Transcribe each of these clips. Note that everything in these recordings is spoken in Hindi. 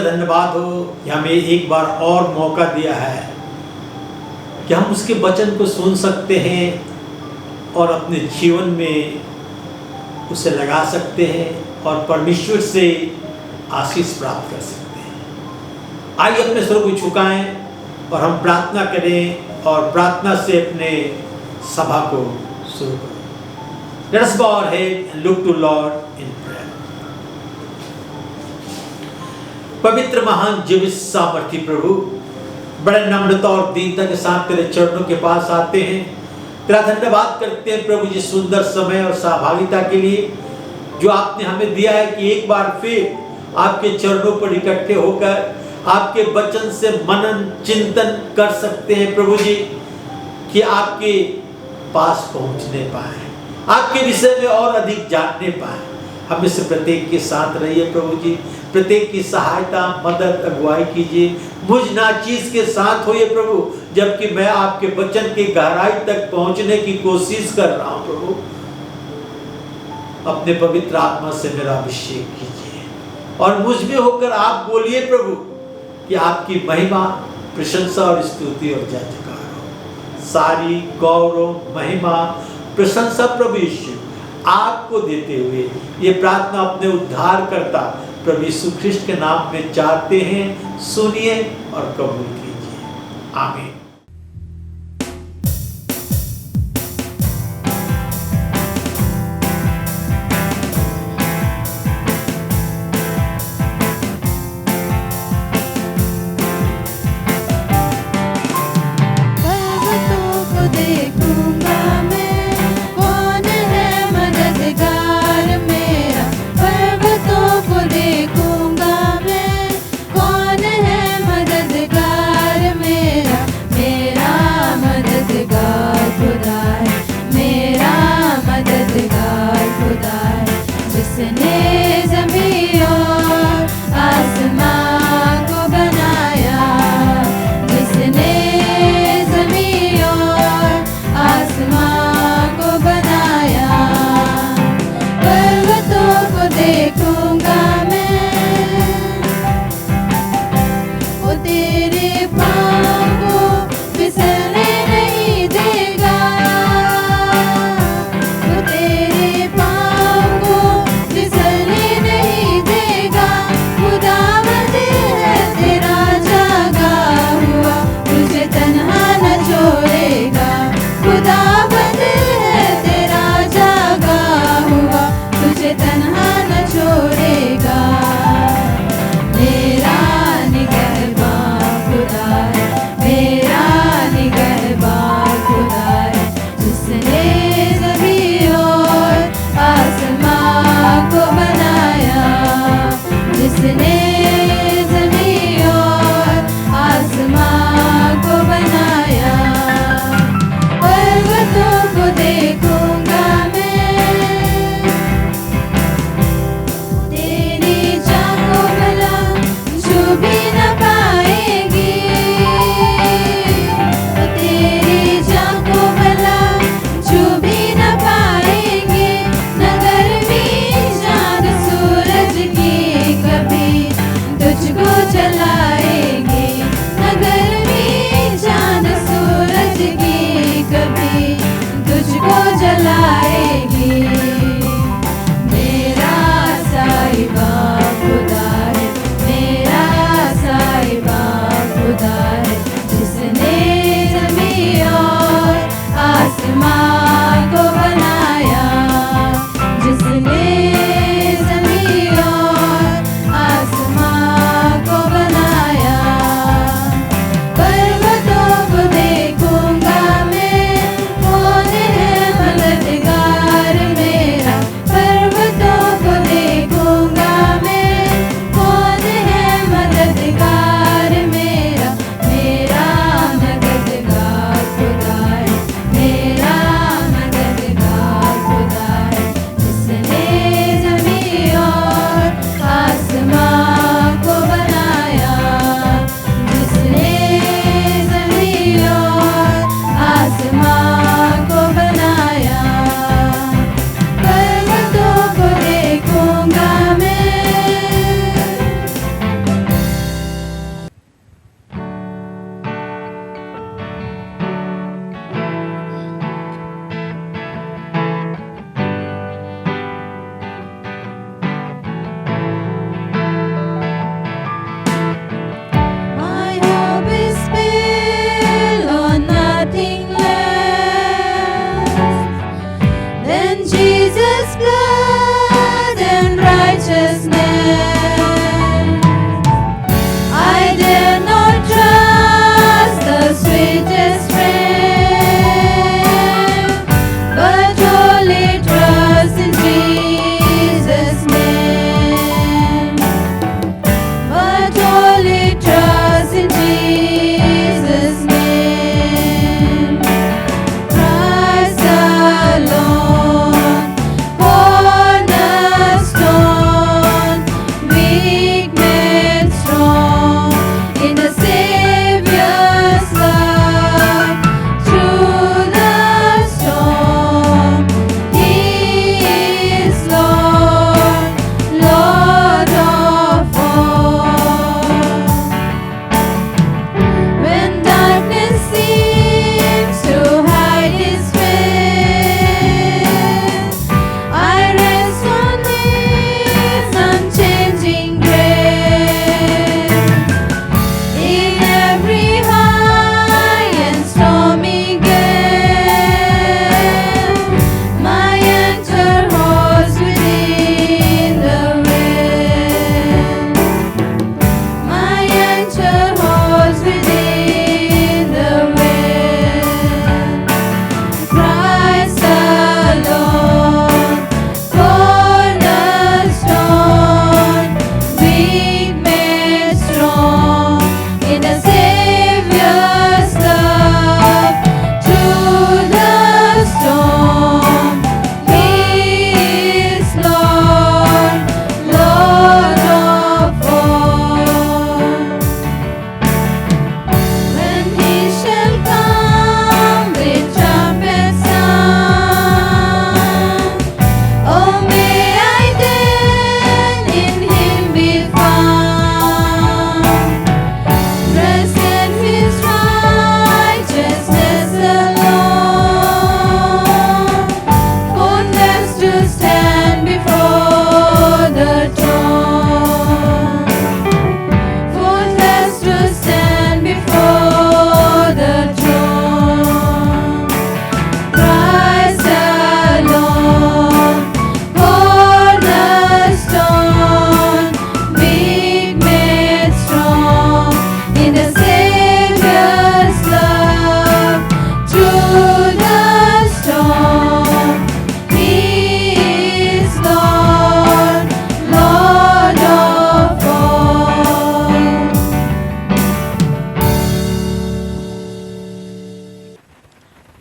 धन्यवाद हो कि हमें एक बार और मौका दिया है कि हम उसके वचन को सुन सकते हैं और अपने जीवन में उसे लगा सकते हैं और परमेश्वर से आशीष प्राप्त कर सकते हैं। आइए अपने स्वर को झुकाएं और हम प्रार्थना करें और प्रार्थना से अपने सभा को शुरू करें। Let us bow our head and look to Lord in prayer. पवित्र महान जीवित सामर्थी प्रभु, बड़े नम्रता और दीनता के साथ तेरे चरणों के पास आते हैं। तेरा धन्यवाद करते हैं प्रभु जी सुंदर समय और सहभागिता के लिए जो आपने हमें दिया है कि एक बार फिर आपके चरणों पर इकट्ठे होकर आपके वचन से मनन चिंतन कर सकते हैं प्रभु जी, कि आपके पास पहुंचने पाए, आपके विषय में और अधिक जानने पाए। हम से प्रत्येक के साथ रहिए प्रभु जी, प्रत्येक की सहायता मदद अगुवाई कीजिए। मुझ नाचीज के साथ होइए प्रभु, जबकि मैं आपके वचन की गहराई तक पहुंचने की कोशिश कर रहा हूं प्रभु। अपने पवित्र आत्मा से मेरा अभिषेक कीजिए और मुझ में होकर आप बोलिए प्रभु, कि आपकी महिमा प्रशंसा और स्तुति और जय जयकार हो। सारी गौरव महिमा प्रशंसा प्रभु यीशु आपको देते हुए ये प्रार्थना अपने उद्धारकर्ता प्रभु यीशु ख्रिस्ट के नाम में चाहते हैं। सुनिए और कबूल कीजिए, आमीन। देखूंगा मैं, कौन है मददगार मेरा।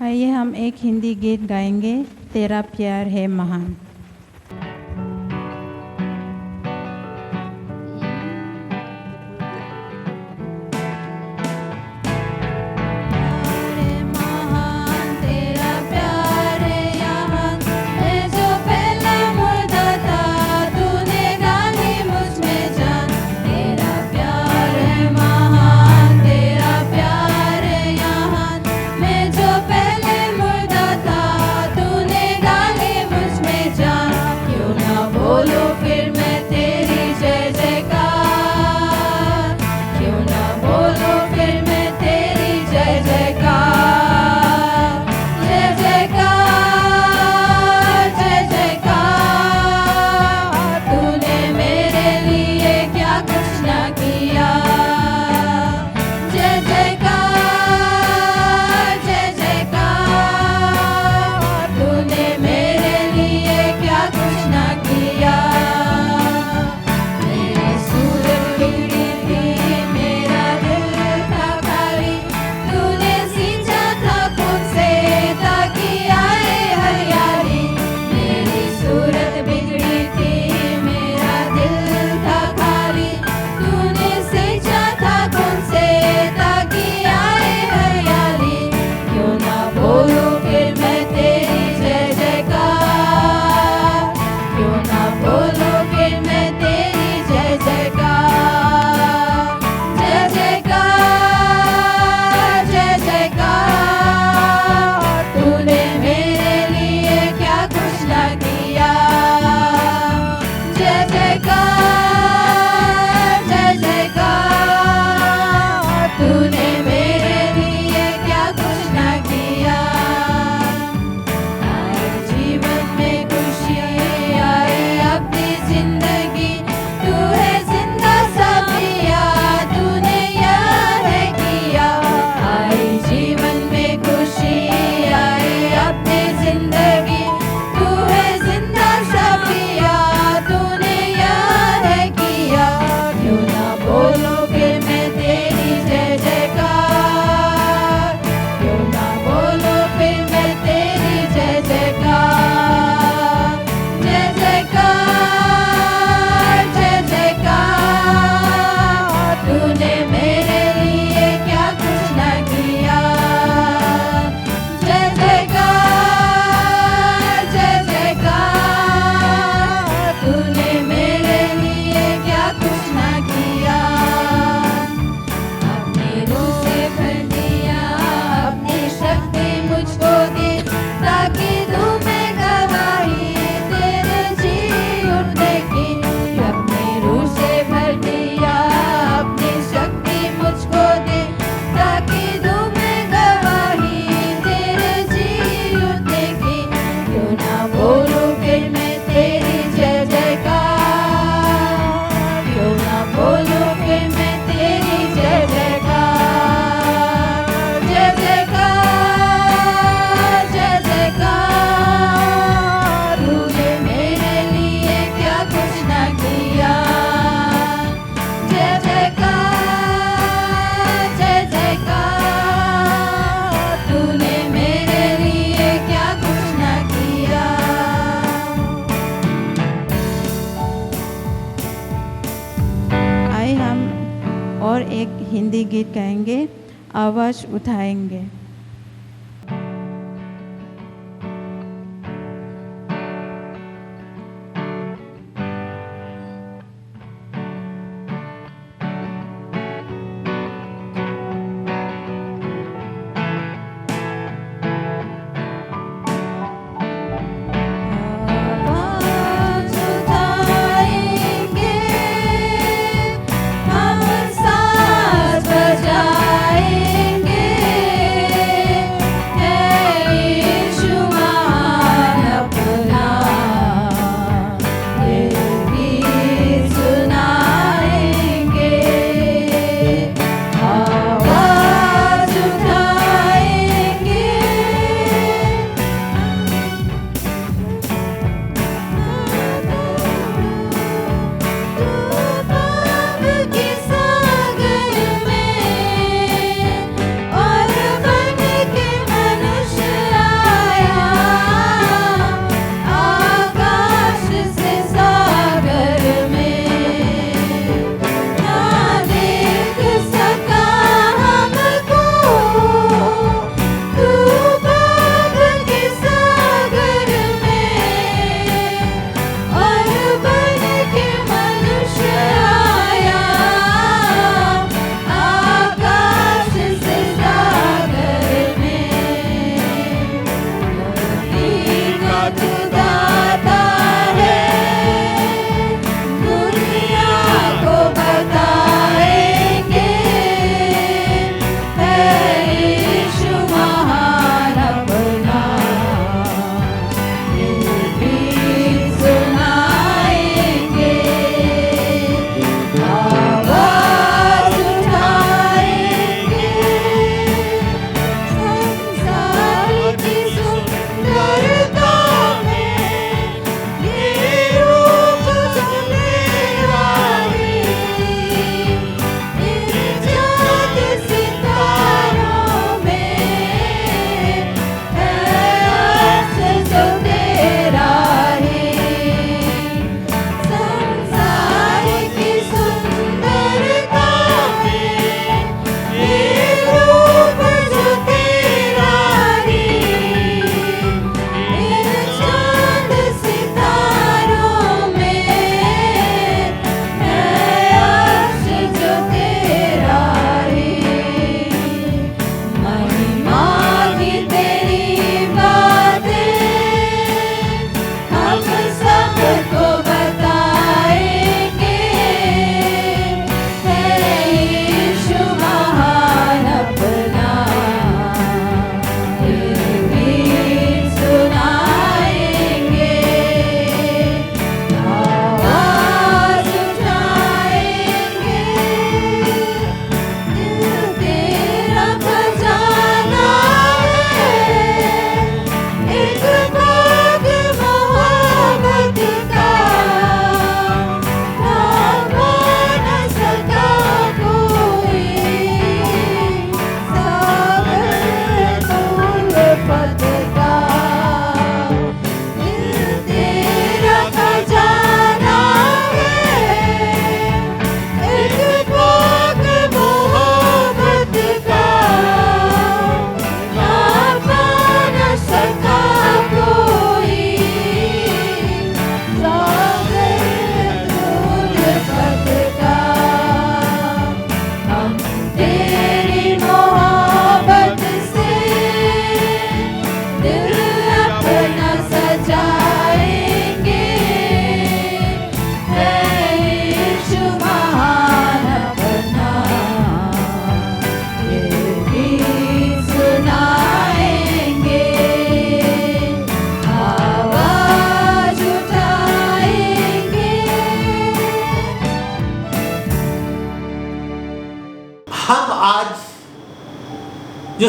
आइए हम एक हिंदी गीत गाएंगे, तेरा प्यार है महान। और एक हिंदी गीत गाएंगे, आवाज़ उठाएंगे। हम साथ बजाएंगे।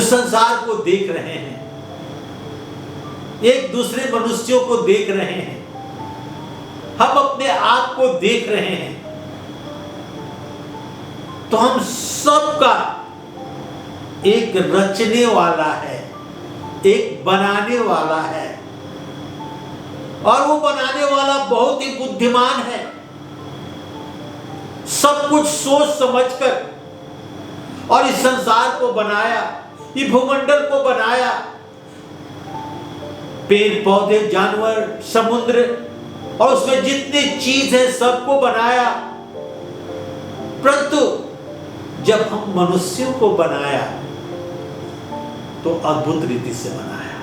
संसार को देख रहे हैं, एक दूसरे मनुष्यों को देख रहे हैं, हम अपने आप को देख रहे हैं, तो हम सबका एक रचने वाला है, एक बनाने वाला है, और वो बनाने वाला बहुत ही बुद्धिमान है। सब कुछ सोच समझकर और इस संसार को बनाया, ये भूमंडल को बनाया, पेड़ पौधे, जानवर, समुद्र और उसमें जितनी चीज है सबको बनाया। परंतु जब हम मनुष्यों को बनाया तो अद्भुत रीति से बनाया,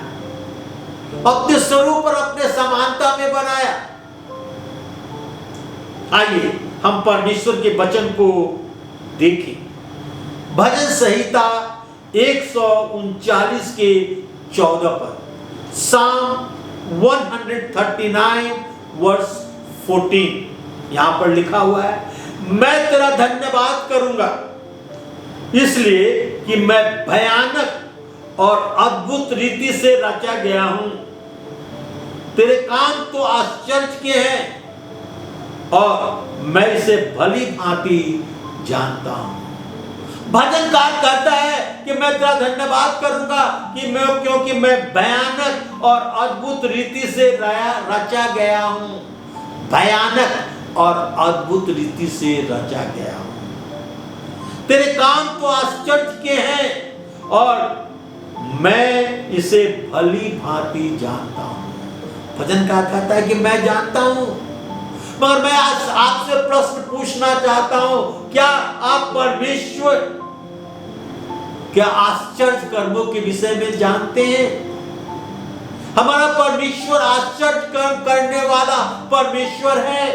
अपने स्वरूप और अपने समानता में बनाया। आइए हम परमेश्वर के वचन को देखें। भजन संहिता 139 के 14 पर, साम 139 वर्स 14 यहां पर लिखा हुआ है, मैं तेरा धन्यवाद करूंगा इसलिए कि मैं भयानक और अद्भुत रीति से रचा गया हूं। तेरे काम तो आश्चर्य के हैं और मैं इसे भली भांति जानता हूं। भजनकार कहता है कि मैं तेरा धन्यवाद करूंगा क्योंकि मैं भयानक और अद्भुत रीति से रचा गया हूं। भयानक और अद्भुत रीति से रचा गया हूं। तेरे काम तो आश्चर्य के हैं और मैं इसे भली भांति जानता हूं। भजनकार कहता है कि मैं जानता हूं, मगर मैं आज आपसे प्रश्न पूछना चाहता हूं, क्या आप परमेश्वर क्या आश्चर्य कर्मों के विषय में जानते हैं? हमारा परमेश्वर आश्चर्य कर्म करने वाला परमेश्वर है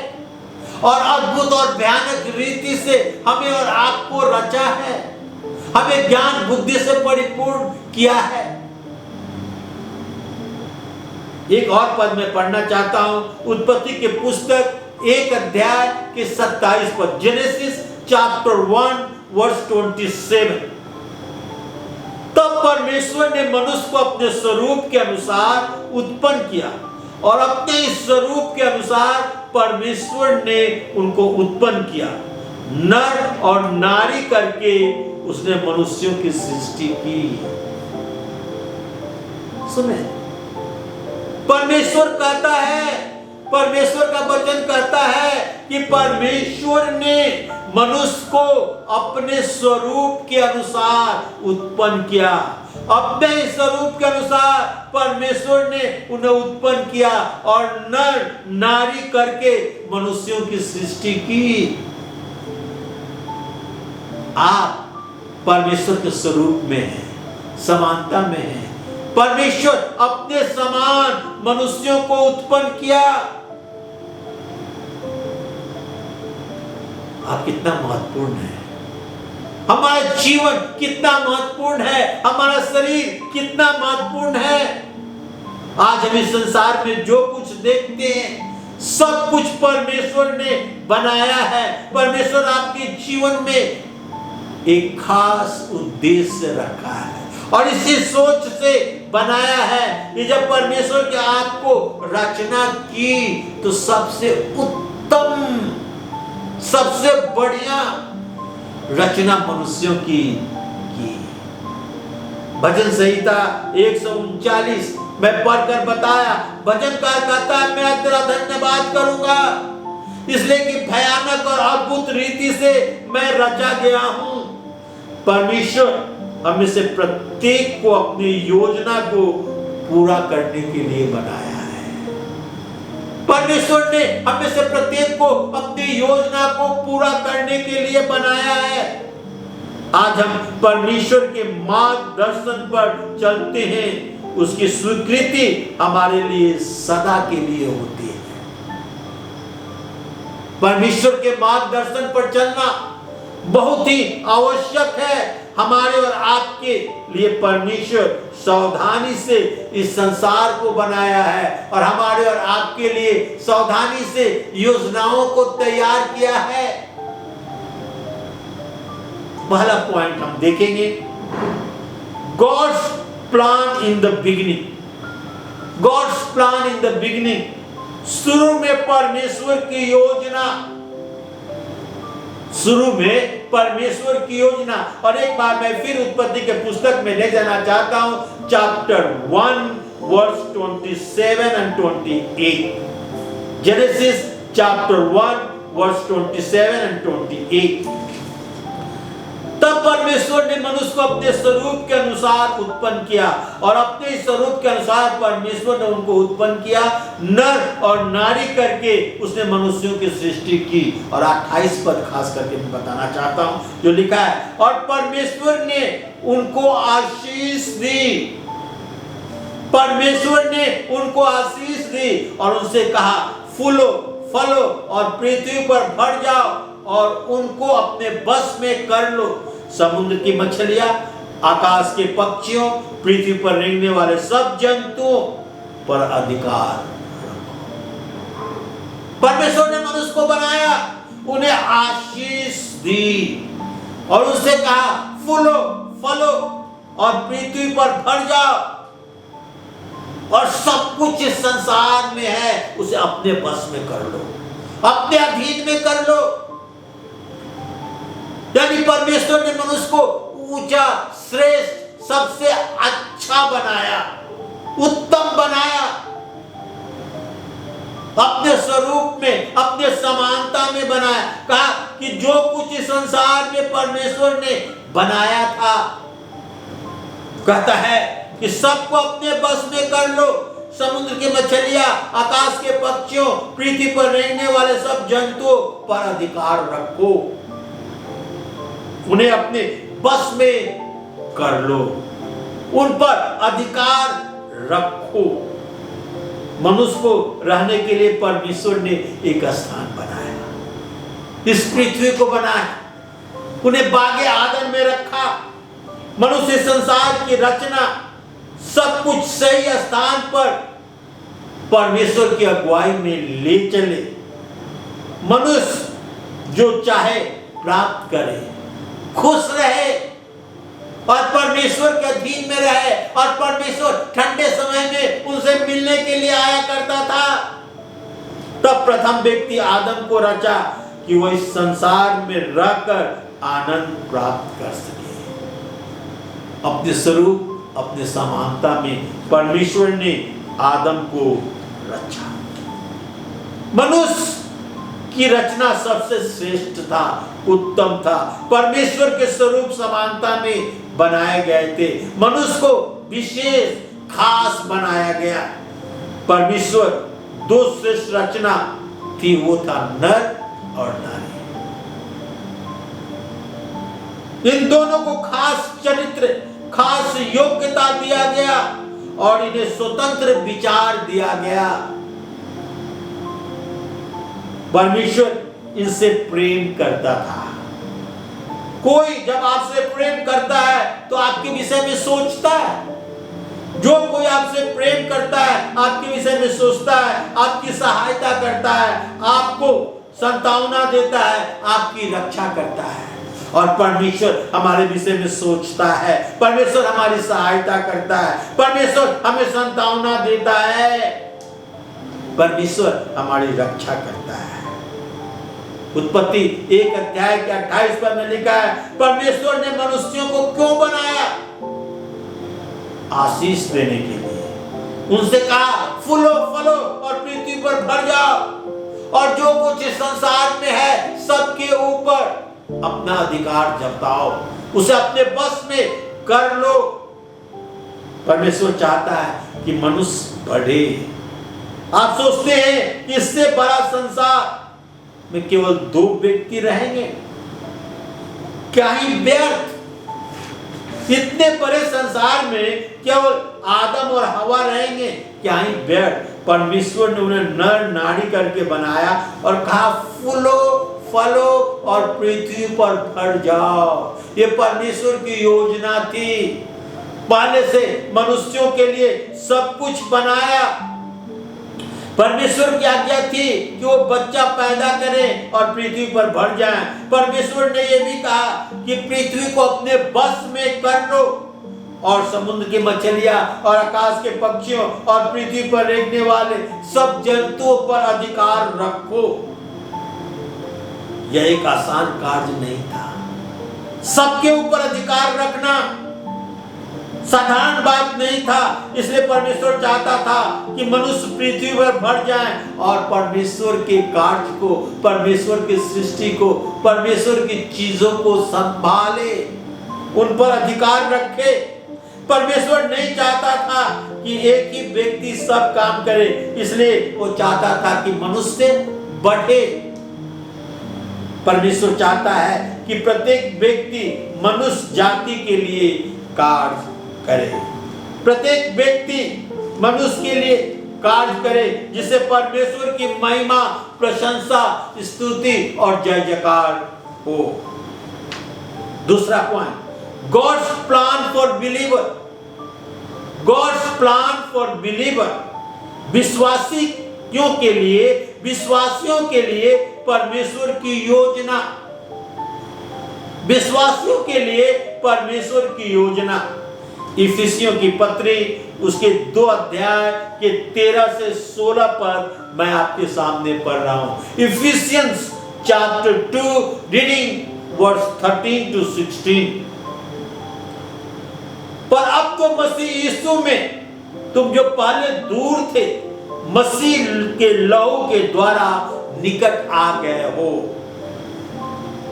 और अद्भुत और भयानक रीति से हमें और आपको रचा है, हमें ज्ञान बुद्धि से परिपूर्ण किया है। एक और पद में पढ़ना चाहता हूं, उत्पत्ति के पुस्तक 1 अध्याय के 27 पद, जेनेसिस चैप्टर 1 वर्स 27। तब परमेश्वर ने मनुष्य को अपने स्वरूप के अनुसार उत्पन्न किया और अपने इस स्वरूप के अनुसार परमेश्वर ने उनको उत्पन्न किया, नर और नारी करके उसने मनुष्यों की सृष्टि की। सुने, परमेश्वर कहता है, परमेश्वर का वचन कहता है कि परमेश्वर ने मनुष्य को अपने स्वरूप के अनुसार उत्पन्न किया। अपने स्वरूप के अनुसार परमेश्वर ने उन्हें उत्पन्न किया और नर नारी करके मनुष्यों की सृष्टि की। आप परमेश्वर के स्वरूप में हैं, समानता में हैं। परमेश्वर अपने समान मनुष्यों को उत्पन्न किया। आप कितना महत्वपूर्ण है, हमारा जीवन कितना महत्वपूर्ण है, हमारा शरीर कितना महत्वपूर्ण है। आज हम इस संसार में जो कुछ देखते हैं सब कुछ परमेश्वर ने बनाया है। परमेश्वर आपके जीवन में एक खास उद्देश्य रखा है और इसी सोच से बनाया है कि जब परमेश्वर के आपको रचना की तो सबसे उत्तम, सबसे बढ़िया रचना मनुष्यों की। भजन संहिता 139 में पढ़कर बताया, भजनकार कहता है मैं तेरा धन्यवाद करूंगा इसलिए कि भयानक और अद्भुत रीति से मैं रचा गया हूं। परमेश्वर हमें से प्रत्येक को अपनी योजना को पूरा करने के लिए बनाया है। परमेश्वर ने हमें से प्रत्येक को अपनी योजना को पूरा करने के लिए बनाया है। आज हम परमेश्वर के मार्गदर्शन पर चलते हैं, उसकी स्वीकृति हमारे लिए सदा के लिए होती है। परमेश्वर के मार्गदर्शन पर चलना बहुत ही आवश्यक है हमारे और आपके लिए। परमेश्वर सावधानी से इस संसार को बनाया है और हमारे और आपके लिए सावधानी से योजनाओं को तैयार किया है। पहला पॉइंट हम देखेंगे, God's plan in the beginning. God's plan in the beginning. शुरू में परमेश्वर की योजना, शुरू में परमेश्वर की योजना। और एक बार मैं फिर उत्पत्ति के पुस्तक में ले जाना चाहता हूं, chapter 1 verse 27 and 28। Genesis chapter 1 verse 27 and 28। तब परमेश्वर ने मनुष्य को अपने स्वरूप के अनुसार उत्पन्न किया, और अपने स्वरूप के अनुसार परमेश्वर ने उनको उत्पन्न किया, नर और नारी करके उसने मनुष्यों की सृष्टि की। और 28 पद खास करके मैं बताना चाहता हूं जो लिखा है, और परमेश्वर ने उनको आशीष दी। परमेश्वर ने उनको आशीष दी और उनसे कहा, फूलो फलो और पृथ्वी पर भर जाओ और उनको अपने बस में कर लो। समुद्र की मछलियां, आकाश के पक्षियों, पृथ्वी पर रेंगने वाले सब जंतुओं पर अधिकार। परमेश्वर ने मनुष्य को बनाया, उन्हें आशीष दी और उससे कहा, फूलो फलो और पृथ्वी पर भर जाओ, और सब कुछ इस संसार में है उसे अपने बस में कर लो, अपने अधीन में कर लो। यानी परमेश्वर ने मनुष्य को ऊंचा, श्रेष्ठ, सबसे अच्छा बनाया, उत्तम बनाया, अपने स्वरूप में, अपने समानता में बनाया। कहा कि जो कुछ इस संसार में परमेश्वर ने बनाया था, कहता है कि सबको अपने बस में कर लो। समुद्र की मछलियां, आकाश के पक्षियों, पृथ्वी पर रहने वाले सब जंतुओं पर अधिकार रखो, उन्हें अपने बस में कर लो, उन पर अधिकार रखो। मनुष्य को रहने के लिए परमेश्वर ने एक स्थान बनाया, इस पृथ्वी को बनाया, उन्हें बागे आदन में रखा। मनुष्य संसार की रचना, सब कुछ सही स्थान पर परमेश्वर की अगुवाई में ले चले। मनुष्य जो चाहे प्राप्त करे, खुश रहे और परमेश्वर के अधीन में रहे। और परमेश्वर ठंडे समय में उनसे मिलने के लिए आया करता था। तब प्रथम व्यक्ति आदम को रचा कि वह इस संसार में रहकर आनंद प्राप्त कर सके। अपने स्वरूप, अपने समानता में परमेश्वर ने आदम को रचा। मनुष्य की रचना सबसे श्रेष्ठ था, उत्तम था, परमेश्वर के स्वरूप समानता में बनाए गए थे। मनुष्य को विशेष, खास बनाया गया। परमेश्वर दो श्रेष्ठ रचना थी, वो था नर और नारी। इन दोनों को खास चरित्र, खास योग्यता दिया गया और इन्हें स्वतंत्र विचार दिया गया। परमेश्वर इनसे प्रेम करता था। कोई जब आपसे प्रेम करता है तो आपके विषय में सोचता है। जो कोई आपसे प्रेम करता है आपके विषय में सोचता है, आपकी सहायता करता है, आपको सांत्वना देता है, आपकी रक्षा करता है। और परमेश्वर हमारे विषय में सोचता है, परमेश्वर हमारी सहायता करता है, परमेश्वर हमें सांत्वना देता है, परमेश्वर हमारी रक्षा करता है। उत्पत्ति 1 अध्याय के 28 पद में लिखा है, परमेश्वर ने मनुष्यों को क्यों बनाया? आशीष देने के लिए। उनसे कहा, फूलो फलो और पृथ्वी पर भर जाओ और जो कुछ इस संसार में है सबके ऊपर अपना अधिकार जताओ, उसे अपने बस में कर लो। परमेश्वर चाहता है कि मनुष्य बढ़े। आप सोचते हैं कि इससे बड़ा संसार में केवल 2 व्यक्ति रहेंगे, क्या ही व्यर्थ। इतने बड़े संसार में केवल आदम और हवा रहेंगे, क्या ही व्यर्थ। परमेश्वर ने उन्हें नर नारी करके बनाया और कहा, फूलो फलो और पृथ्वी पर भर जाओ। ये परमेश्वर की योजना थी। पहले से मनुष्यों के लिए सब कुछ बनाया। परमेश्वर की आज्ञा थी कि वो बच्चा पैदा करें और पृथ्वी पर भर जाएं। परमेश्वर ने यह भी कहा कि पृथ्वी को अपने बस में कर लो, और समुद्र की मछलियां और आकाश के पक्षियों और पृथ्वी पर रहने वाले सब जंतुओं पर अधिकार रखो। यह एक आसान कार्य नहीं था। सबके ऊपर अधिकार रखना साधारण बात नहीं था। इसलिए परमेश्वर चाहता था कि मनुष्य पृथ्वी पर भर जाए और परमेश्वर के कार्य को, परमेश्वर की सृष्टि को, परमेश्वर की चीजों को संभाले, उन पर अधिकार रखे। परमेश्वर नहीं चाहता था कि एक ही व्यक्ति सब काम करे, इसलिए वो चाहता था कि मनुष्य बढ़े। परमेश्वर चाहता है कि प्रत्येक व्यक्ति मनुष्य जाति के लिए कार्य करे, प्रत्येक व्यक्ति मनुष्य के लिए कार्य करे, जिससे परमेश्वर की महिमा, प्रशंसा, स्तुति और जय जयकार हो। दूसरा point, God's plan for believer. God's plan for believer, विश्वासियों के लिए, विश्वासियों के लिए परमेश्वर की योजना, विश्वासियों के लिए परमेश्वर की योजना। इफिसियों की पत्री उसके 2 अध्याय के 13 से 16 पद मैं आपके सामने पढ़ रहा हूं। Ephesians chapter 2 reading verse 13 to 16। पर अब तो मसीह यीशु में तुम जो पहले दूर थे, मसीह के लहू के द्वारा निकट आ गए हो,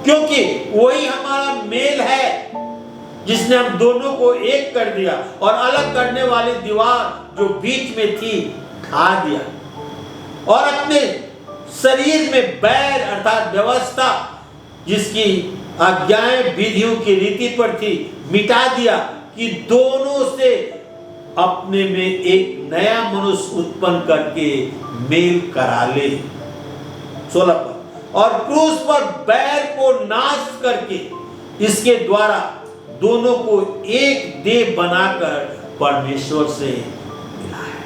क्योंकि वही हमारा मेल है जिसने हम दोनों को एक कर दिया और अलग करने वाली दीवार जो बीच में थी ढा दिया, और अपने शरीर में बैर अर्थात व्यवस्था जिसकी आज्ञाएं विधियों की रीति पर थी मिटा दिया, कि दोनों से अपने में एक नया मनुष्य उत्पन्न करके मेल करा ले। 16 पर, और क्रूस पर बैर को नाश करके इसके द्वारा दोनों को एक देह बनाकर परमेश्वर से मिलाया।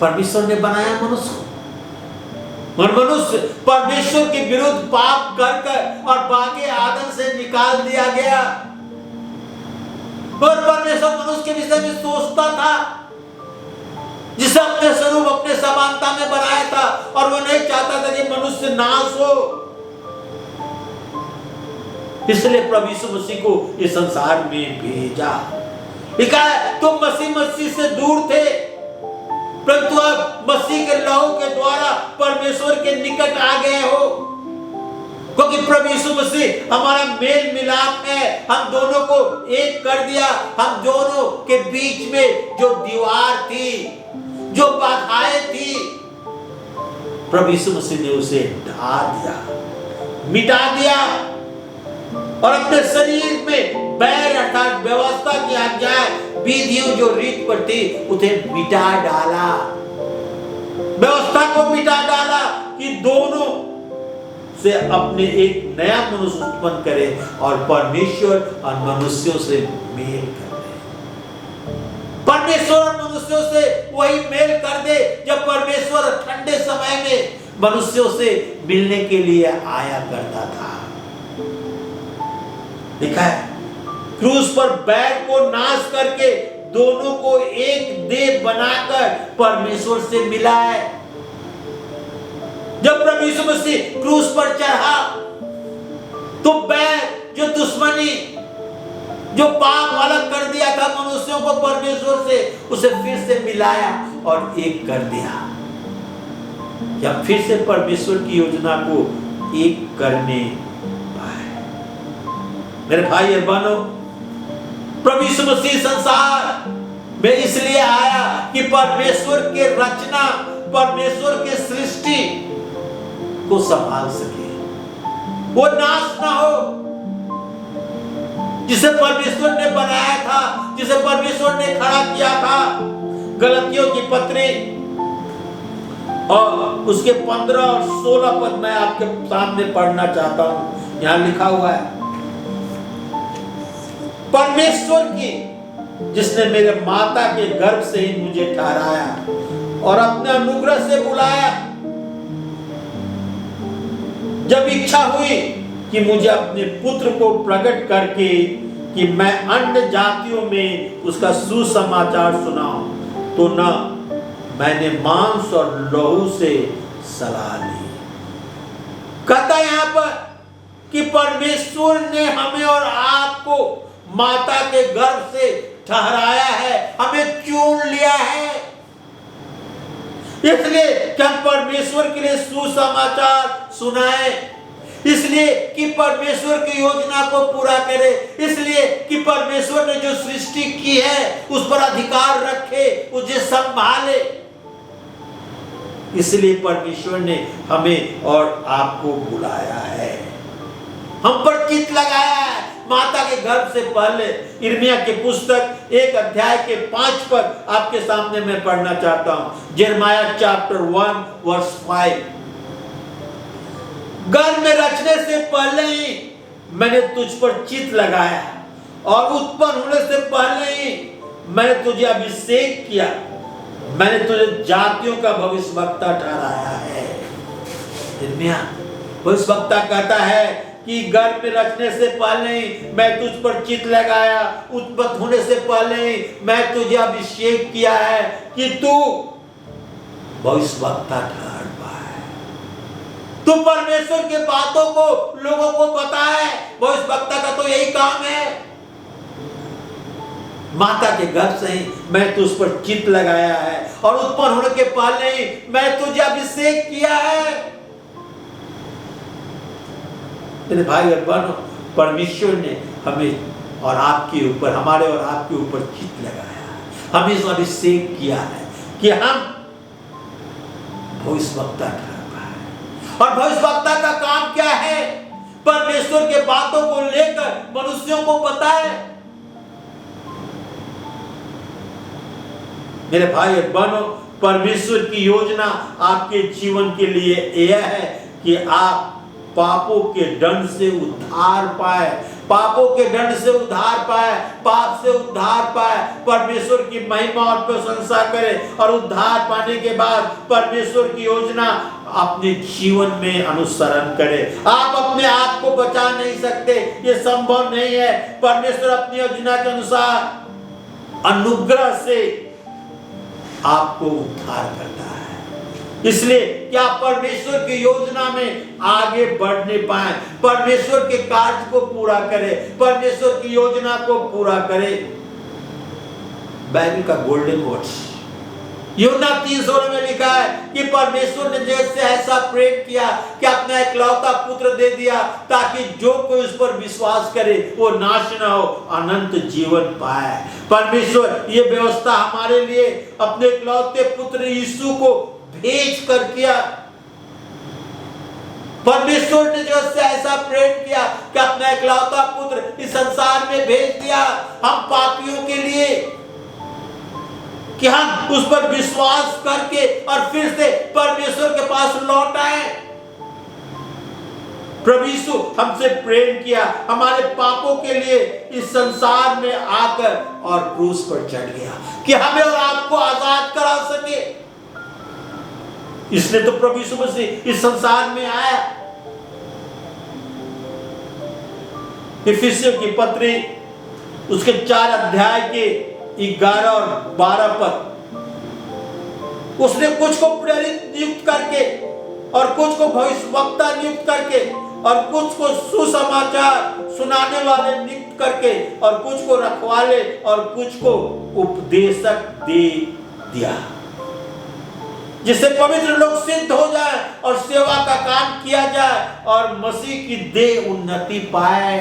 परमेश्वर ने बनाया मनुष्य को, और मनुष्य परमेश्वर के विरुद्ध पाप कर और बागे आदम से निकाल दिया गया। और परमेश्वर मनुष्य के विषय में सोचता था, जिसे अपने स्वरूप, अपने समानता में बनाया था, और वो नहीं चाहता था कि मनुष्य नाश हो। इसलिए प्रभु यीशु मसीह को इस संसार में भेजा। लिखा है तुम मसीह से दूर थे, परंतु अब मसीह के लहू के द्वारा परमेश्वर के निकट आ गए हो, क्योंकि प्रभु यीशु मसीह हमारा मेल मिलाप है। हम दोनों को एक कर दिया। हम दोनों के बीच में जो दीवार थी, जो बाधाएं थी, प्रभु यीशु मसीह ने उसे ढा दिया, मिटा दिया, और अपने शरीर में बैर अर्थात व्यवस्था की आज्ञाएं, विधियों जो रीत पर थी, उसे मिटा डाला, व्यवस्था को मिटा डाला, कि दोनों से अपने एक नया मनुष्य उत्पन्न करे और परमेश्वर और मनुष्यों से मेल कर दे। परमेश्वर और मनुष्यों से वही मेल कर दे जब परमेश्वर ठंडे समय में मनुष्यों से मिलने के लिए आया करता था। लिखा है क्रूस पर बैर को नाश करके दोनों को एक देह बनाकर परमेश्वर से मिलाए। जब प्रभु यीशु मसीह क्रूस पर चढ़ा तो बैर, जो दुश्मनी, जो पाप अलग कर दिया था मनुष्यों को परमेश्वर से, उसे फिर से मिलाया और एक कर दिया। जब फिर से परमेश्वर की योजना को एक करने पाए। मेरे भाई और बहनों, प्रभु यीशु मसीह संसार में इसलिए आया कि परमेश्वर के रचना, परमेश्वर के सृष्टि को संभाल सके, वो नाश ना हो। जिसे परमेश्वर ने बनाया था, जिसे परमेश्वर ने खड़ा किया था। गलतियों की पत्री और उसके 15 और 16 पद मैं आपके सामने पढ़ना चाहता हूं। यहां लिखा हुआ है, परमेश्वर की जिसने मेरे माता के गर्भ से ही मुझे ठहराया और अपने अनुग्रह से बुलाया, जब इच्छा हुई कि मुझे अपने पुत्र को प्रकट करके कि मैं अन्य जातियों में उसका सुसमाचार सुनाऊं, तो न मैंने मांस और लहू से सलाह ली। कहता है यहां पर कि परमेश्वर ने हमें और आपको माता के गर्भ से ठहराया है, हमें चुन लिया है, इसलिए कि हम परमेश्वर के लिए सुसमाचार सुनाए, इसलिए कि परमेश्वर की योजना को पूरा करे, इसलिए कि परमेश्वर ने जो सृष्टि की है उस पर अधिकार रखे, उसे संभाले। इसलिए परमेश्वर ने हमें और आपको बुलाया है, हम पर चित्त लगाया है माता के गर्भ से पहले। यिर्मयाह की पुस्तक 1 अध्याय के 5 पद आपके सामने मैं पढ़ना चाहता हूं। यिर्मयाह चैप्टर 1 वर्स 5। गर्भ में रचने से पहले ही मैंने तुझ पर चित्त लगाया और उत्पन्न होने से पहले ही मैंने तुझे अभिषेक किया, मैंने तुझे जातियों का भविष्यवक्ता ठहराया है। यिर्मयाह भविष्यवक्ता कहता है कि गर्भ में रचने से पहले ही मैं तुझ पर चित्त लगाया, उत्पन्न होने से पहले ही मैं तुझे अभिषेक किया है कि तू भविष्यवक्ता ठहर पाए, तू परमेश्वर के बातों को लोगों को बताए। भविष्यवक्ता का तो यही काम है। माता के गर्भ से ही मैं तुझ पर चित्त लगाया है और उत्पन्न होने के पहले ही मैं तुझे अभिषेक किया है। मेरे भाई और बहनों, परमेश्वर ने हमें और आपके ऊपर, हमारे और आपके ऊपर चित्त लगाया है, हमें अभिषेक किया है कि हम भविष्यवक्ता ठहर पाए। और भविष्यवक्ता का काम क्या है? परमेश्वर के बातों को लेकर मनुष्यों को बताए। मेरे भाई और बहनों, परमेश्वर की योजना आपके जीवन के लिए यह है कि आप पापों के दंड से उद्धार पाए, पापों के दंड से उद्धार पाए, पाप से उद्धार पाए, परमेश्वर की महिमा और प्रशंसा करें और उद्धार पाने के बाद परमेश्वर की योजना अपने जीवन में अनुसरण करें। आप अपने आप को बचा नहीं सकते, ये संभव नहीं है। परमेश्वर अपनी योजना के अनुसार अनुग्रह से आपको उद्धार करता है। इसलिए क्या परमेश्वर की योजना में आगे बढ़ने पाए, परमेश्वर के कार्य को पूरा करें, परमेश्वर की योजना को पूरा करें। बाइबल का गोल्डन वर्ड्स यूहन्ना 3:16 में लिखा है कि परमेश्वर ने जैसे ऐसा प्रेम किया कि अपना इकलौता पुत्र दे दिया, ताकि जो कोई उस पर विश्वास करे वो नाश न हो, अनंत जीवन पाए। परमेश्वर ये व्यवस्था हमारे लिए अपने इकलौते पुत्र यीशु को भेज कर किया। परमेश्वर ने जो ऐसा प्रेम किया कि अपना इकलौता पुत्र इस संसार में भेज दिया, हम पापियों के लिए, कि हम उस पर विश्वास करके और फिर से परमेश्वर के पास लौट आए। प्रभु यीशु हमसे प्रेम किया, हमारे पापों के लिए इस संसार में आकर और क्रूस पर चढ़ गया कि हमें और आपको आजाद करा सके। इसलिए तो प्रभु यीशु मसीह इस संसार में आया। इफिसियों की पत्री उसके 4 अध्याय के 11 और 12 पद, उसने कुछ को प्रेरित नियुक्त करके और कुछ को भविष्यवक्ता नियुक्त करके और कुछ को सुसमाचार सुनाने वाले नियुक्त करके और कुछ को रखवाले और कुछ को उपदेशक दे दिया, जिससे पवित्र लोग सिद्ध हो जाए और सेवा का काम किया जाए और मसीह की देह उन्नति पाए।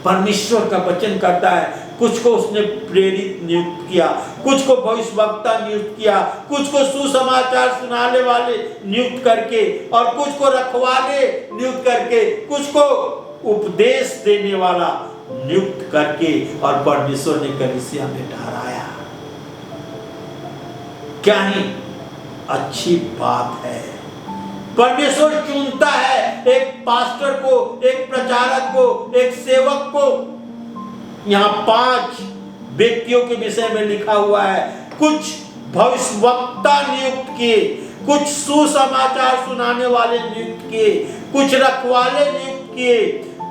परमेश्वर का वचन कहता है कुछ को उसने प्रेरित नियुक्त किया, कुछ को भविष्यवक्ता नियुक्त किया, कुछ को सुसमाचार सुनाने वाले नियुक्त करके और कुछ को रखवाले नियुक्त करके, कुछ को उपदेश देने वाला नियुक्त करके और परमेश्वर ने कलीसिया में ठहराया। क्या ही अच्छी बात है। परमेश्वर चुनता है एक पास्टर को, एक प्रचारक को, एक सेवक को। यहाँ 5 व्यक्तियों के विषय में लिखा हुआ है। कुछ भविष्यवक्ता नियुक्त किए, कुछ सुसमाचार सुनाने वाले नियुक्त किए, कुछ रखवाले नियुक्त किए,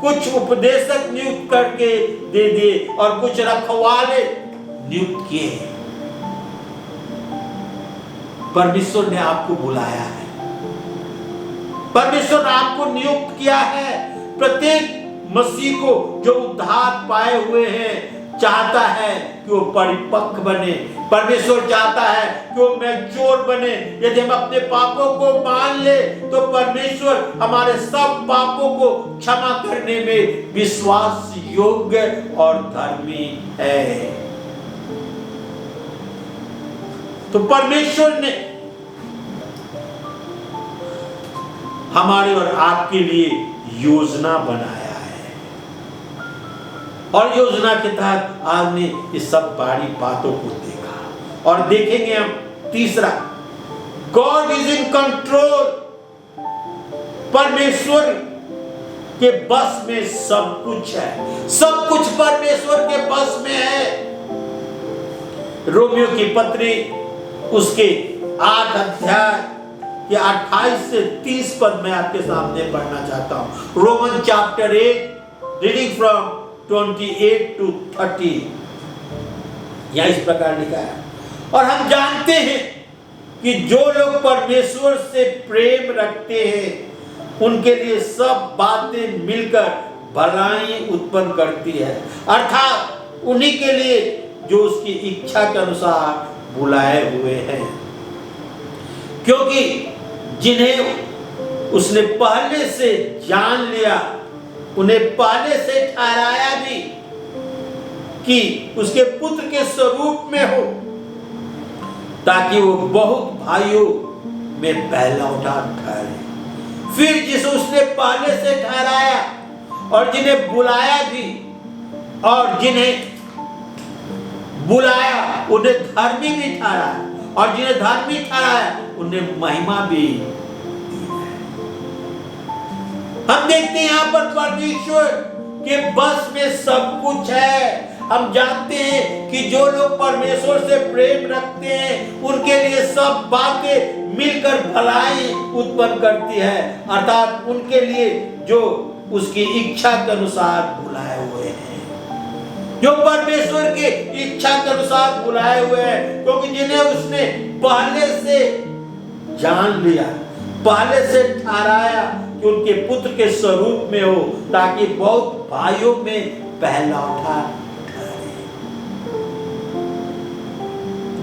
कुछ उपदेशक नियुक्त करके दे दिए और कुछ रखवाले नियुक्त किए। परमेश्वर ने आपको बुलाया है, परमेश्वर ने आपको नियुक्त किया है। प्रत्येक मसीह को जो उद्धार पाए हुए हैं चाहता है कि वो परिपक्व बने। परमेश्वर चाहता है कि वो मैच्योर बने। यदि हम अपने पापों को मान ले तो परमेश्वर हमारे सब पापों को क्षमा करने में विश्वास योग्य और धर्मी है। तो परमेश्वर ने हमारे और आपके लिए योजना बनाया है और योजना के तहत आज ने इस सब बड़ी बातों को देखा। और देखेंगे हम तीसरा, गॉड इज इन कंट्रोल। परमेश्वर के बस में सब कुछ है, सब कुछ परमेश्वर के बस में है। रोमियो की पत्री उसके 8 अध्याय के 28 से 30 पद में आपके सामने पढ़ना चाहता हूं। Roman chapter 8 reading from 28 to 30। यह इस प्रकार लिखा है, और हम जानते हैं कि जो लोग परमेश्वर से प्रेम रखते हैं उनके लिए सब बातें मिलकर भलाई उत्पन्न करती है, अर्थात उन्हीं के लिए जो उसकी इच्छा के अनुसार बुलाए हुए हैं। क्योंकि जिन्हें उसने पहले से जान लिया उन्हें पहले से ठहराया भी कि उसके पुत्र के स्वरूप में हो, ताकि वो बहुत भाइयों में पहला उठा ठहरे। फिर जिसे उसने पहले से ठहराया और जिन्हें बुलाया भी, और जिन्हें बुलाया उन्हें धर्मी भी ठहराया, और जिन्हें धर्मी ठहराया उन्हें महिमा भी। हम देखते हैं यहाँ पर परमेश्वर के बस में सब कुछ है। हम जानते हैं कि जो लोग परमेश्वर से प्रेम रखते हैं उनके लिए सब बातें मिलकर भलाई उत्पन्न करती है, अर्थात उनके लिए जो उसकी इच्छा के अनुसार बुलाए हुए हैं, जो परमेश्वर के इच्छा के अनुसार बुलाए हुए हैं। क्योंकि जिन्हें उसने पहले से जान लिया, पहले से ठहराया कि उनके पुत्र के स्वरूप में हो, ताकि बहुत भाइयों में पहला उठा ठहरे।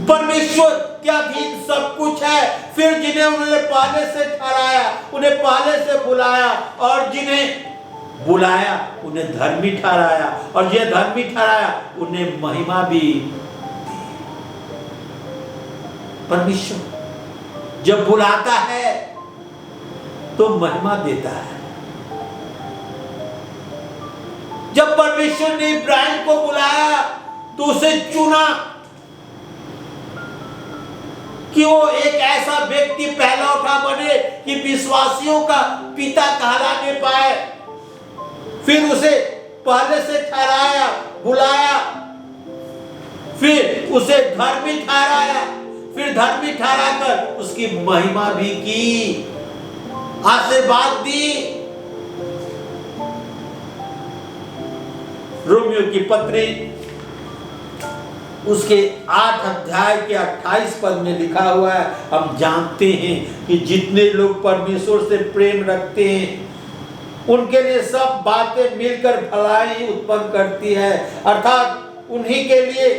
परमेश्वर के अधीन सब कुछ है। फिर जिन्हें उन्होंने पहले से ठहराया उन्हें पहले से बुलाया, और जिन्हें बुलाया उन्हें धर्मी ठहराया, और जिन्हें धर्मी ठहराया उन्हें महिमा भी दी। परमेश्वर जब बुलाता है तो महिमा देता है। जब परमेश्वर ने इब्राहिम को बुलाया तो उसे चुना कि वो एक ऐसा व्यक्ति पहला उठा बने कि विश्वासियों का पिता कहलाने पाए। फिर उसे पहले से ठहराया, बुलाया, फिर उसे धर्मी ठहराया, फिर धर्मी ठहराकर उसकी महिमा भी की, आशीर्वाद दी। रोमियो की पत्री उसके 8 अध्याय के 28 पद में लिखा हुआ है, हम जानते हैं कि जितने लोग परमेश्वर से प्रेम रखते हैं उनके लिए सब बातें मिलकर भलाई उत्पन्न करती है, अर्थात उन्हीं के लिए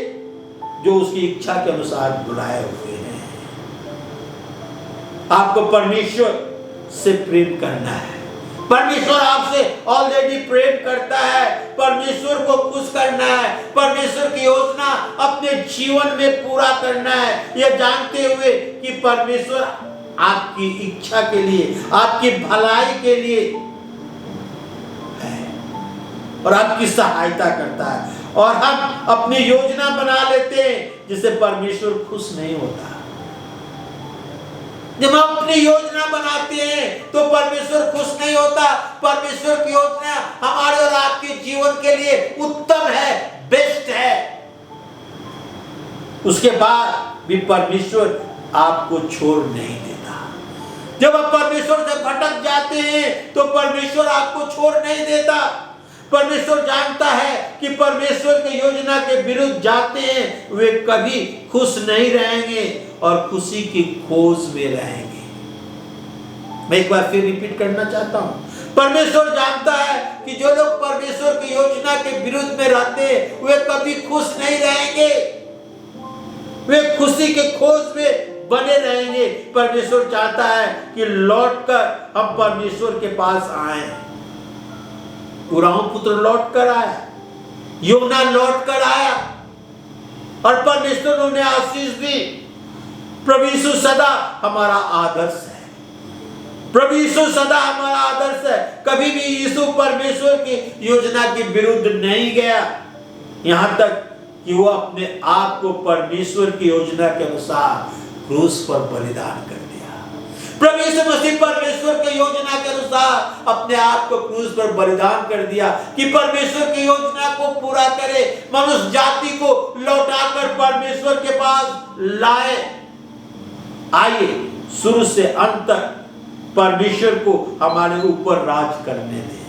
जो उसकी इच्छा के अनुसार बुलाए हुए हैं। आपको परमेश्वर से प्रेम करना है। परमेश्वर आपसे ऑलरेडी प्रेम करता है। परमेश्वर को खुश करना है, परमेश्वर की योजना अपने जीवन में पूरा करना है, यह जानते हुए कि परमेश्वर आपकी इच्छा के लिए, आपकी भलाई के लिए है और आपकी सहायता करता है। और हम अपनी योजना बना लेते हैं जिससे परमेश्वर खुश नहीं होता। जब हम अपनी योजना बनाते हैं तो परमेश्वर खुश नहीं होता। परमेश्वर की योजना हमारे और आपके जीवन के लिए उत्तम है, बेस्ट है। उसके बाद भी परमेश्वर आपको छोड़ नहीं देता। जब आप परमेश्वर से भटक जाते हैं तो परमेश्वर आपको छोड़ नहीं देता। परमेश्वर जानता है कि परमेश्वर की योजना के विरुद्ध जाते हैं वे कभी खुश नहीं रहेंगे और खुशी की खोज में रहेंगे। मैं एक बार फिर रिपीट करना चाहता हूं, परमेश्वर जानता है कि जो लोग परमेश्वर की योजना के विरुद्ध में रहते हैं वे कभी खुश नहीं रहेंगे, वे खुशी के खोज में बने रहेंगे। परमेश्वर चाहता है कि लौटकर हम परमेश्वर के पास आए। उराम पुत्र लौट कर आया, योना लौट कर आया और परमेश्वर उन्हें आशीष दी। प्रभु यीशु सदा हमारा आदर्श है, प्रभु यीशु सदा हमारा आदर्श है। कभी भी यीशु परमेश्वर की योजना के विरुद्ध नहीं गया, यहां तक कि वो अपने आप को परमेश्वर की योजना के अनुसार क्रूस पर बलिदान कर दिया। प्रभु यीशु मसीह परमेश्वर की योजना के अनुसार अपने आप को क्रूस पर बलिदान कर दिया कि परमेश्वर की योजना को पूरा करे, मनुष्य जाति को लौटाकर परमेश्वर के पास लाए। आइए शुरू से अंत तक परमेश्वर को हमारे ऊपर राज करने दें।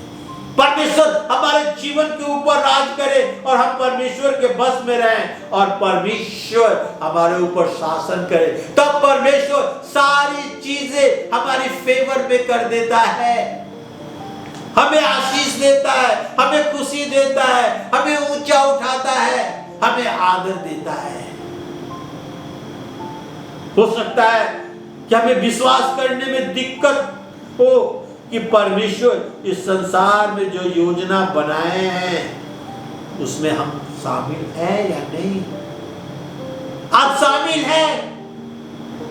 परमेश्वर हमारे जीवन के ऊपर राज करे और हम परमेश्वर के बस में रहें और परमेश्वर हमारे ऊपर शासन करे। तब परमेश्वर सारी चीजें हमारी फेवर में कर देता है, हमें आशीष देता है, हमें खुशी देता है, हमें ऊंचा उठाता है, हमें आदर देता है। हो सकता है कि हमें विश्वास करने में दिक्कत हो कि परमेश्वर इस संसार में जो योजना बनाए हैं उसमें हम शामिल हैं या नहीं। आप शामिल हैं,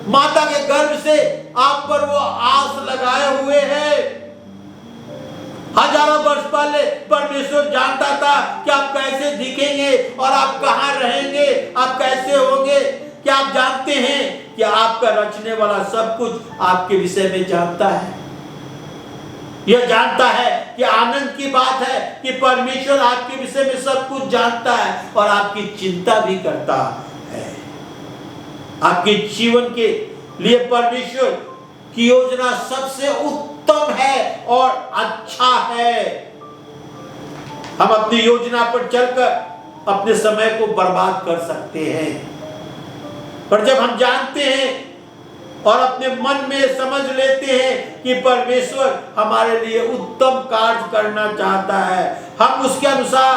माता के गर्भ से आप पर वो आस लगाए हुए हैं। हजारों वर्ष पहले परमेश्वर जानता था कि आप कैसे दिखेंगे और आप कहां रहेंगे, आप कैसे होंगे। क्या आप जानते हैं कि आपका रचने वाला सब कुछ आपके विषय में जानता है। यह जानता है कि आनंद की बात है कि परमेश्वर आपके विषय में सब कुछ जानता है और आपकी चिंता भी करता है। आपके जीवन के लिए परमेश्वर की योजना सबसे उत्तम है और अच्छा है। हम अपनी योजना पर चलकर अपने समय को बर्बाद कर सकते हैं, पर जब हम जानते हैं और अपने मन में समझ लेते हैं कि परमेश्वर हमारे लिए उत्तम कार्य करना चाहता है, हम उसके अनुसार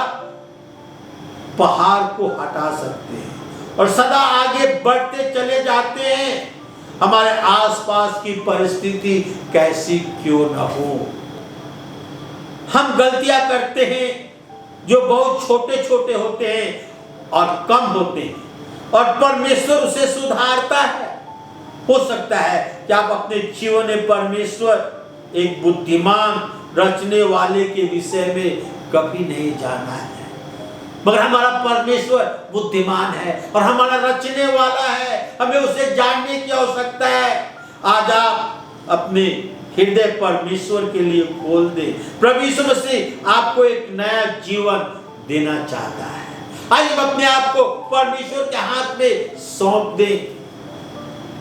पहाड़ को हटा सकते हैं और सदा आगे बढ़ते चले जाते हैं। हमारे आसपास की परिस्थिति कैसी क्यों न हो, हम गलतियां करते हैं जो बहुत छोटे छोटे होते हैं और कम होते हैं और परमेश्वर उसे सुधारता है। हो सकता है कि आप अपने जीवन में परमेश्वर एक बुद्धिमान रचने वाले के विषय में कभी नहीं जाना है, मगर हमारा परमेश्वर बुद्धिमान है और हमारा रचने वाला है। हमें उसे जानने की आवश्यकता है। आज आप अपने हृदय परमेश्वर के लिए खोल दें। प्रभु यीशु मसीह आपको एक नया जीवन देना चाहता है। आइए हम अपने आप को परमेश्वर के हाथ में सौंप दें,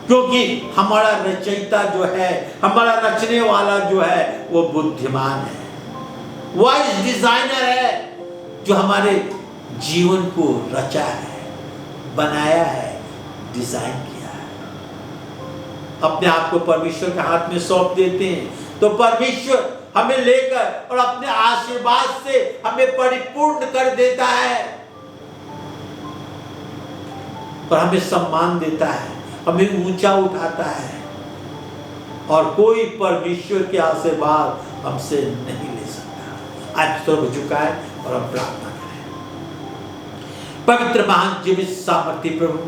क्योंकि हमारा रचयिता जो है, हमारा रचने वाला जो है वो बुद्धिमान है, वाइज डिजाइनर है, जो हमारे जीवन को रचा है, बनाया है, डिजाइन किया है। अपने आप को परमेश्वर के हाथ में सौंप देते हैं तो परमेश्वर हमें लेकर और अपने आशीर्वाद से हमें परिपूर्ण कर देता है और हमें सम्मान देता है, हमें ऊंचा उठाता है और कोई परमेश्वर के आशीर्वाद हमसे नहीं ले सकता। आज तो हो चुका है और हम प्रार्थना करें। पवित्र महान जीवित सामर्थी प्रभु,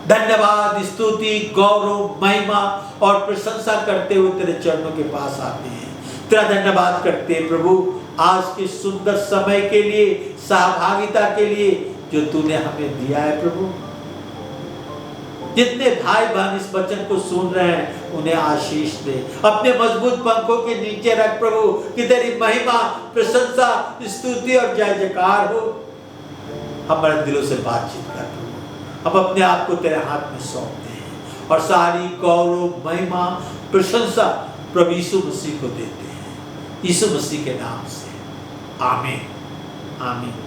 धन्यवाद, स्तुति, गौरव, महिमा और प्रशंसा करते हुए तेरे चरणों के पास आते हैं। तेरा धन्यवाद करते हैं प्रभु आज के सुंदर समय के लिए, सहभागिता के लिए जो तूने हमें दिया है। प्रभु जितने भाई बहन इस वचन को सुन रहे हैं उन्हें आशीष दे, अपने मजबूत पंखों के नीचे रख प्रभु कि तेरी महिमा, प्रशंसा, स्तुति और जय जयकार हो। हमारे दिलों से बातचीत कर प्रभु, हम अपने आप को तेरे हाथ में सौंपते हैं और सारी गौरव, महिमा, प्रशंसा प्रभु यीशु मसीह को देते हैं। यीशु मसीह के नाम से आमीन। आमीन।